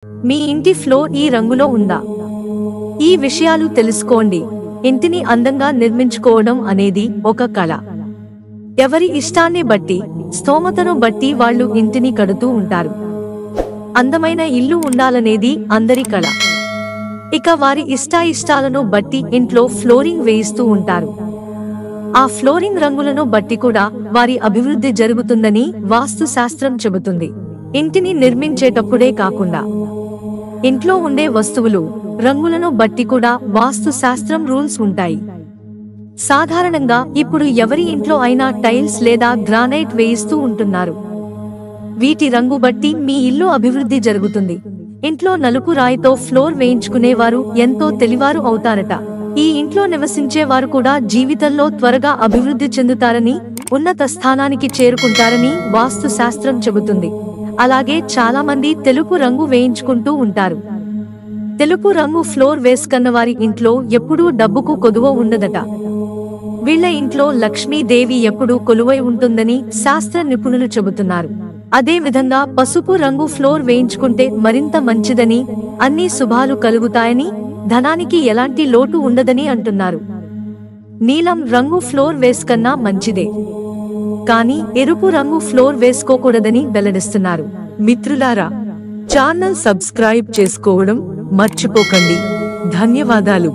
మీ ఇంటి ఫ్లోర్ ఈ రంగులో ఉందా? ఈ విషయాలు తెలుసుకోండి. ఇంటిని అందంగా నిర్మించుకోవడం అనేది ఒక కళ. ఎవరి ఇష్టాన్ని బట్టి, స్తోమతను బట్టి వాళ్ళు ఇంటిని కడుతూ ఉంటారు. అందమైన ఇల్లు ఉండాలనేది అందరి కళ. ఇక వారి ఇష్టాలను బట్టి ఇంట్లో ఫ్లోరింగ్ వేయిస్తూ ఉంటారు. ఆ ఫ్లోరింగ్ రంగులను బట్టి కూడా వారి అభివృద్ధి జరుగుతుందని వాస్తు శాస్త్రం చెబుతుంది. ఇంటిని నిర్మించేటప్పుడే కాకుండా ఇంట్లో ఉండే వస్తువులు, రంగులను బట్టి కూడా వాస్తు శాస్త్రం రూల్స్ ఉంటాయి. సాధారణంగా ఇప్పుడు ఎవరి ఇంట్లో అయినా టైల్స్ లేదా గ్రానైట్ వేయిస్తూ ఉంటున్నారు. వీటి రంగు బట్టి మీ ఇల్లు అభివృద్ధి జరుగుతుంది. ఇంట్లో నలుపు రాయితో ఫ్లోర్ వేయించుకునేవారు ఎంతో తెలివారు అవుతారట. ఈ ఇంట్లో నివసించే వారు కూడా జీవితంలో త్వరగా అభివృద్ధి చెందుతారని, ఉన్నత స్థానానికి చేరుకుంటారని వాస్తు శాస్త్రం చెబుతుంది. అలాగే చాలా మంది తెలుపు రంగు వేయించుకుంటూ ఉంటారు. తెలుపు రంగు ఫ్లోర్ వేసుకున్న వారి ఇంట్లో ఎప్పుడూ డబ్బుకు కొదువ ఉండదట. వీళ్ల ఇంట్లో లక్ష్మీదేవి ఎప్పుడూ కొలువై ఉంటుందని శాస్త్ర నిపుణులు చెబుతున్నారు. అదే విధంగా పసుపు రంగు ఫ్లోర్ వేయించుకుంటే మరింత మంచిదని, అన్ని శుభాలు కలుగుతాయని, ధనానికి ఎలాంటి లోటు ఉండదని అంటున్నారు. నీలం రంగు ఫ్లోర్ వేసుకన్నా మంచిదే, కానీ ఎరుపు రంగు ఫ్లోర్ వేసుకోకూడదని వెల్లడిస్తున్నారు. మిత్రులారా, ఛానల్ సబ్స్క్రైబ్ చేసుకోవడం మర్చిపోకండి. ధన్యవాదాలు.